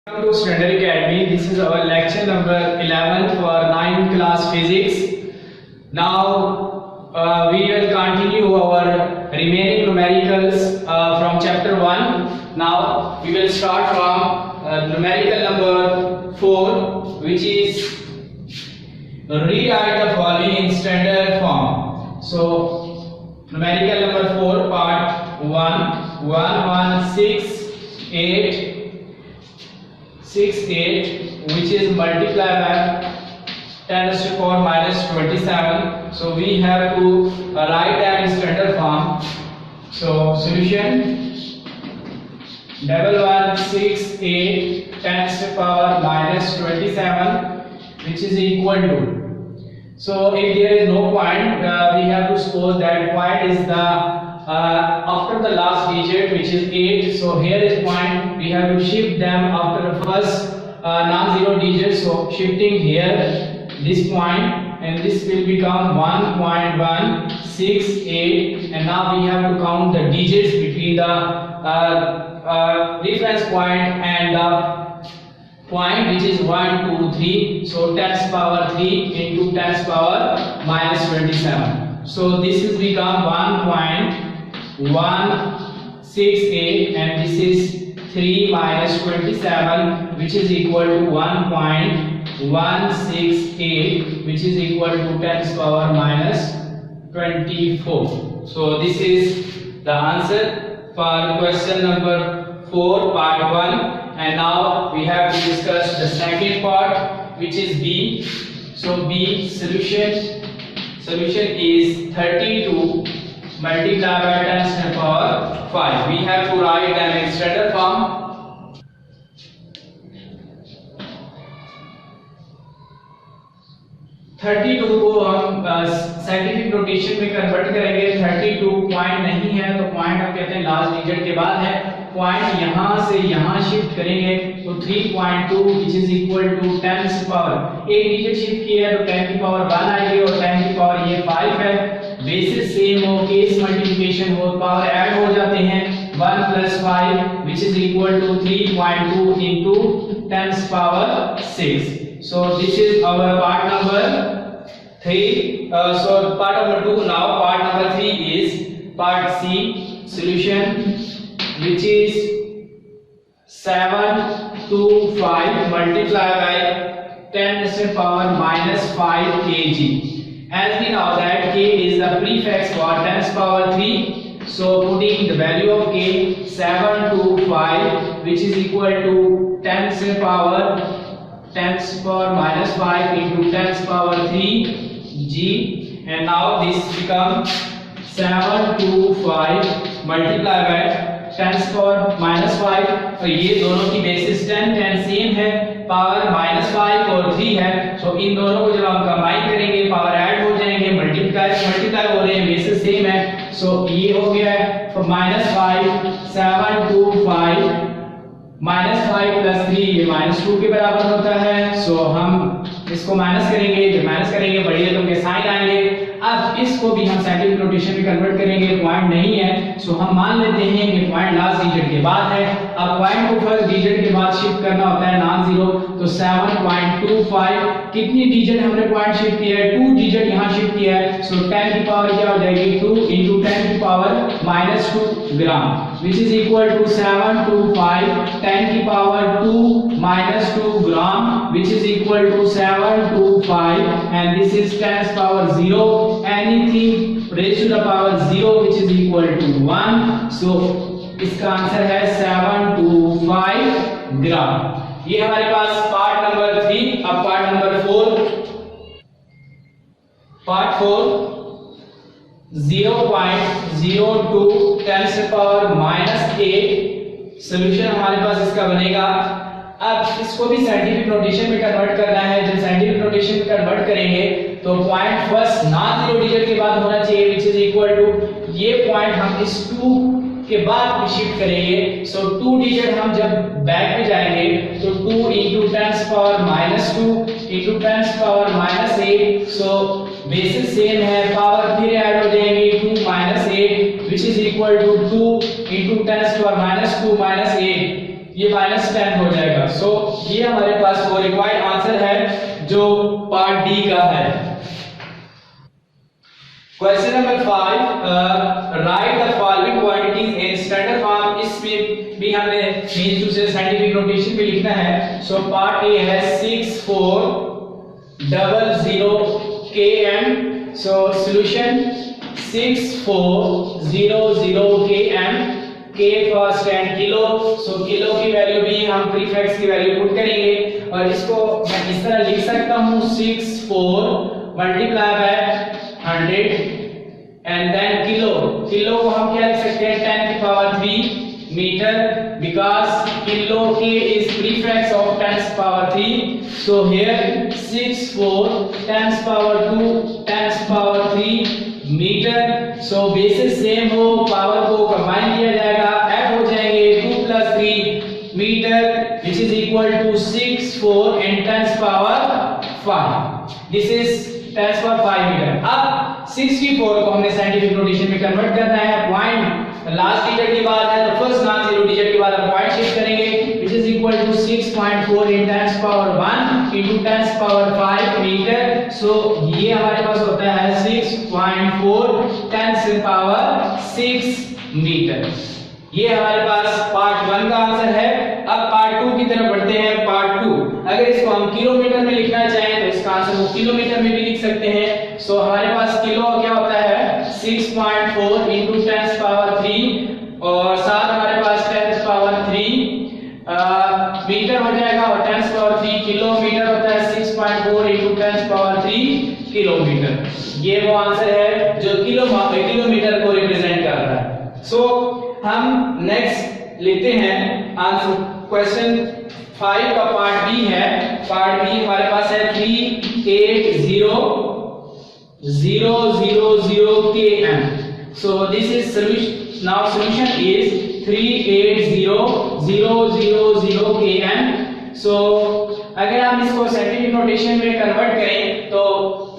Welcome to Standard Academy. This is our lecture number 11 for 9th class physics. Now we will continue our remaining numericals from chapter 1. Now we will start from numerical number 4, which is rewrite the following in standard form. So numerical number 4 part 1 1168 which is multiplied by 10 to the power minus 27. So we have to write that in standard form. So solution 1168 10 to the power minus 27, which is equal to, so if there is no point, we have to suppose that point is the after the last digit, which is 8. So here is point, we have to shift them after the first non-zero digit. So shifting here this point, and this will become 1.168, and now we have to count the digits between the reference point and the point, which is 1 2 3. So 10 to the power 3 into 10 to the power minus 27. So this is become 1.168, and this is 3 minus 27, which is equal to 1.168, which is equal to 10 to the power minus 24. So this is the answer for question number 4 part 1. And now we have to discuss the second part, which is B. So B solution is 32 multiplied by 10 to the power 5. We have to write them in standard form. Thirty two को हम scientific notation में convert करेंगे. 32 point नहीं है तो point हम कहते हैं लास्ट डिजिट के बाद है. पॉइंट यहां से यहां शिफ्ट करेंगे तो 3.2 which is equal to 10 to the power, एक डिजिट शिफ्ट किया है तो 10 की पावर 1 आएगी और 10 की पावर ये 5 है. बेसिस सेम हो, केस मल्टीप्लिकेशन हो, पावर ऐड हो जाते हैं. 1 plus 5 which is equal to 3.2 into 10 to the power 6. So this is our part number 3. So part number 2. Now part number 3 is part C solution, which is 725 multiplied by 10 to the power minus 5 kg. As we know that k is the prefix for 10 to the power 3. So putting the value of k 725, which is equal to 10 to the power minus 5 into 10 to the power 3 g, and now this becomes 725 multiplied by 10 to the power minus 5. तो ये दोनों की basis 10 same है, power minus 5 और 3 है. सो इन दोनों को जब हम कंबाइन करेंगे पावर ऐड हो जाएंगे, मल्टीप्लाई हो रहे हैं, बेसिस सेम है. सो ये हो गया है माइनस 5 725 माइनस 5 प्लस 3 ये माइनस 2 के बराबर होता है. सो हम इसको माइनस करेंगे, जब माइनस करेंगे बड़ी रकम के साइन आएंगे. अब इसको भी हम साइंटिफिक नोटेशन में कन्वर्ट करेंगे. पॉइंट नहीं है सो हम मान लेते हैं कि पॉइंट लास्ट डिजिट के बाद है. अब पॉइंट को फर्स्ट डिजिट के बाद शिफ्ट करना होता है नॉन जीरो. तो 7.25 कितनी डिजिट हमने पॉइंट शिफ्ट किया है? 2 डिजिट यहां शिफ्ट किया है. सो 10 की पावर क्या हो जाएगी? 2 into 10 की power minus 2 gram, which is equal to 725 10 की power 2 minus 2 gram, which is equal to 725, and this is 10 to the power 0. Anything raised to the power 0 which is equal to 1. So इसका answer है 725 ग्राम. ये हमारे पास part number 3. अब part number 4. Part 4 0.02 10 to the power minus 8. Solution हमारे पास इसका बनेगा. अब इसको भी साइंटिफिक नोटेशन में कन्वर्ट करना है. जब साइंटिफिक नोटेशन में कन्वर्ट करेंगे तो point first non zero digit के बाद होना चाहिए, which is equal to, ये पॉइंट हम इस 2 के बाद शिफ्ट करेंगे. सो 2 डिजिट हम जब बैक में जाएंगे तो 2 into 10 to the power minus 2 into 10 to the power minus 8. So basis same है, पावर फिर ऐड हो जाएंगे 2 minus 8, which is equal to 2 into 10 to the power minus 2 minus 8. ये -10 हो जाएगा। सो ये हमारे पास वो रिक्वायर्ड आंसर है जो पार्ट डी का है। Question number 5, right the following quantities in standard form. इसमें भी हमें मींस टू से साइंटिफिक नोटेशन में लिखना है। सो पार्ट ए है 6400 km। So solution 6400 km, k for stand kilo. So kilo की वैल्यू भी हम प्रीफिक्स की वैल्यू पुट करेंगे और इसको मैं इस तरह लिख सकता हूं 64 multiply by 100 and then kilo. Kilo को हम क्या लिख सकते हैं 10 की power 3 metre, because kilo k is prefix of 10 power 3. So here 64 10 power 2 10 power 3 metre. So basis same हो, पावर को कंबाइन किया जाएगा, ऐड हो जाएंगे 2 + 3 metre which is equal to 64 and 10 power 5. This is 10 power 5 metre. अब 64 को हमने scientific notation में कन्वर्ट करना है। पॉइंट लास्ट डिजिट के बाद है तो फर्स्ट नॉन जीरो डिजिट के बाद हम पॉइंट शिफ्ट करेंगे which is equal to 6.4 in 10 power 1 into 10 power 5 metre. So ये हमारे पास होता है 6.4 10 power 6 मीटर। ये हमारे पास पार्ट 1 का आंसर है। अब पार्ट 2 की तरफ बढ़ते हैं। पार्ट 2 अगर इसको हम किलोमीटर में लिखना चाहें तो इसका आंसर वो किलोमीटर में भी लिख सकते हैं। सो हमारे पास किलो क्या होता है 6.4 into 10 power 3 और साथ हमारे पास 10 power 3 मीटर हो जाएगा और 10 power 3 किलोमीटर होता है 6.4 into 10 power 3 किलोमीटर। ये वो आंसर है जो किलोमीटर को रिप्रेजेंट कर रहा है। सो हम नेक्स्ट लेते हैं आंसर। क्वेश्चन 5 का पार्ट बी है। पार्ट बी हमारे पास है 380,000 km। so this is solution। now solution is 380,000 km। so अगर हम इसको साइंटिफिक नोटेशन में कन्वर्ट करें तो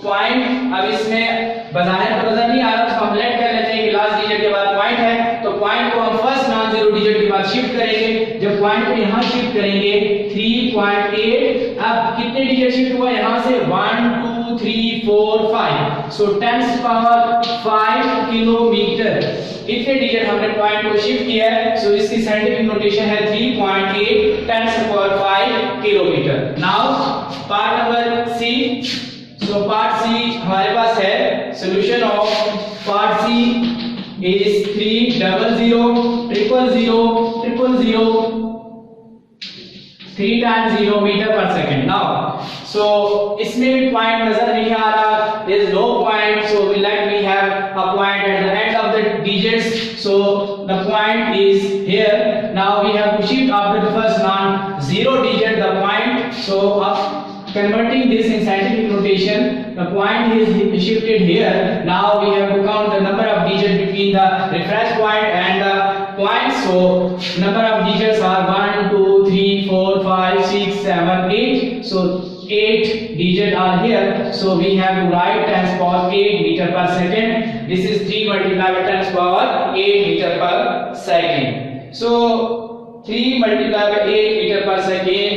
पॉइंट अब इसमें बजाय नजर नहीं आ रहा तो हम लेट कर लेते हैं कि लास्ट डिजिट के बाद पॉइंट है तो पॉइंट को हम फर्स्ट नॉन जीरो डिजिट के बाद शिफ्ट करेंगे। जब पॉइंट को यहां शिफ्ट करेंगे 3.8, अब कितने डिजिट शिफ्ट हुआ यहां से 1 2 3 4 5। सो 10 पावर 5 किलोमीटर इतने डिजिट हमने पॉइंट को शिफ्ट किया है। सो इसकी साइंटिफिक नोटेशन है 3.8 10 power 5 kilometre. Now part number C. So part C हमारे पास है solution of part C is 300,000 3 times 0 meter per second। now so इसमें भी पॉइंट नजर नहीं आ रहा, there is no point, so we have a point at the end of the digits, so the point is here। now we have to shift after the first non zero digit the point, so converting this in scientific notation the point is shifted here। now we have to count the number of digits between the reference point and the point, so number of digits are 1 2 3 4 5 6 7 8, so 8 digits are here, so we have to write 10 power 8 meter per second। this is 3 multiplied by 10 power 8 meter per second। so 3 multiplied by 8 meter per second,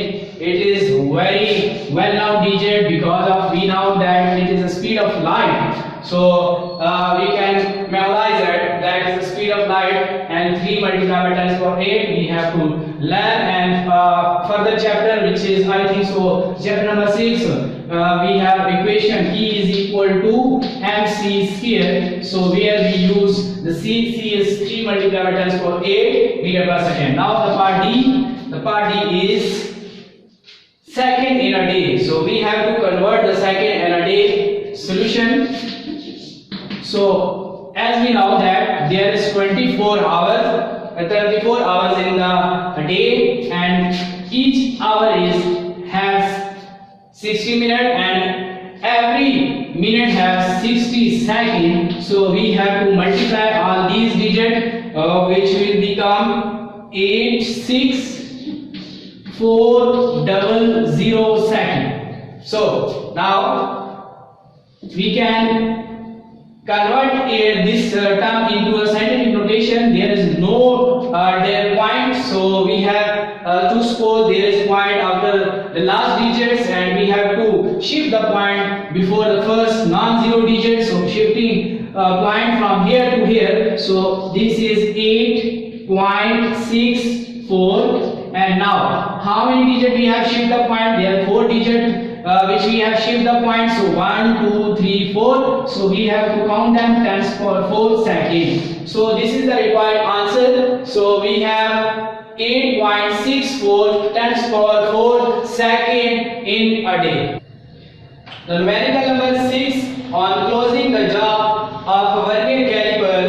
it is very well known digit because of we know that it is the speed of light, so we can memorize that is the speed of light, and 3 multiplied by 10 power 8 we have to learn। and further chapter which is I think so chapter number 6, we have equation E is equal to mc square, so where we use the c is 3 multiplied by 10 power 8 meter per second। now the part D is second in a day, so we have to convert the second in a day solution। so as we know that there is 24 hours in the day and each hour has 60 minutes and every minute has 60 seconds, so we have to multiply all these digits which will become 86400 second। so now we can convert this term into a scientific notation। there is no point, so we have to suppose there is point after the last digits and we have to shift the point before the first non-zero digit. So shifting point from here to here. So this is 8.64. And now how many digits we have shift the point? There are 4 digits which we have shift the point. So 1 2 3 4. So we have to count them 10 power 4 seconds. So this is the required answer. So we have 8.64 10 power 4 second in a day. The numerical number 6, on closing the jaw of a vernier caliper,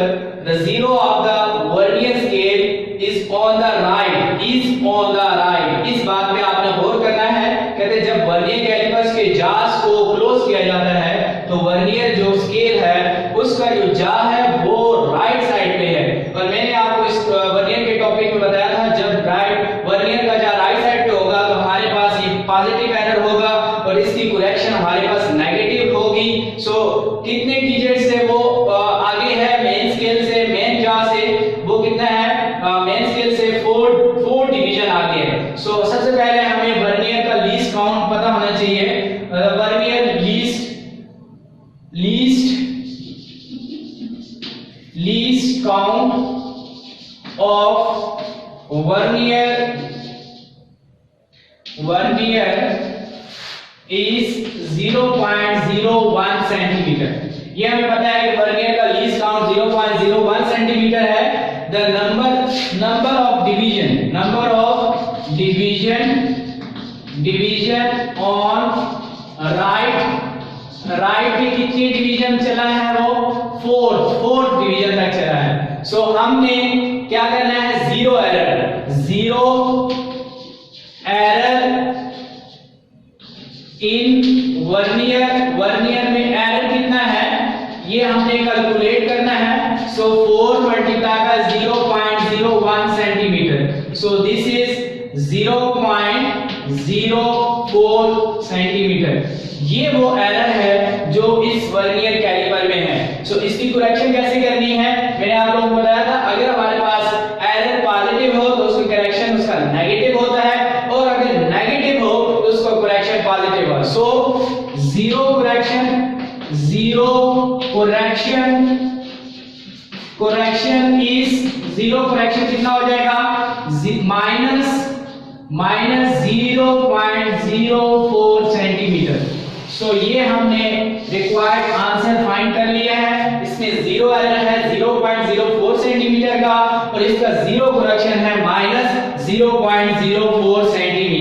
the zero of the vernier scale is on the right. इस बात पे आपने गौर करना है। कहते हैं जब vernier callipers के जास को क्लोज किया जाता है तो वर्नियर जो स्केल है उसका जो जा है वो राइट साइड पे है। और मैंने आपको इस वर्नियर के टॉपिक में बताया था जब वर्नियर का जा राइट साइड पे होगा तो हमारे पास ये पॉजिटिव एरर होगा और इसकी करेक्शन हमारे पास नेगेटिव होगी। सो कितने डिजिट से वो आगे है मेन स्केल से, मेन जा से वो कितना है मेन स्केल से 4 डिवीजन आगे है। सो सबसे पहले हमें वर्नियर का लीस्ट काउंट पता होना चाहिए। Vernier least count of vernier is 0.01 centimetre. ये हमें पता है कि वर्नियर का लीस्ट काउंट 0.01 सेंटीमीटर है। The number of division on right पे कितनी डिवीजन चला है वो 4 डिवीजन तक चला है। सो हमने क्या करना है जीरो एरर इन वर्नियर में एरर कितना है ये हमने कैलकुलेट करना है। सो 4 मल्टीप्लाई का 0.01 centimetre. So this is 0.04 centimetre. ये वो एरर है जो इस वर्नियर कैलिपर में है। सो इसकी करेक्शन कैसे करनी है मैंने आप लोगों को बताया था। अगर हमारे पास एरर पॉजिटिव हो तो उसकी करेक्शन उसका नेगेटिव होता है और अगर नेगेटिव हो तो उसका करेक्शन पॉजिटिव हो। सो जीरो करेक्शन कितना हो जाएगा माइनस 0.04 सेंटीमीटर। सो ये हमने रिक्वायर्ड आंसर फाइंड कर लिया है। इसमें जीरो एरर है 0.04 सेंटीमीटर का और इसका जीरो करेक्शन है -0.04 सेंटीमीटर।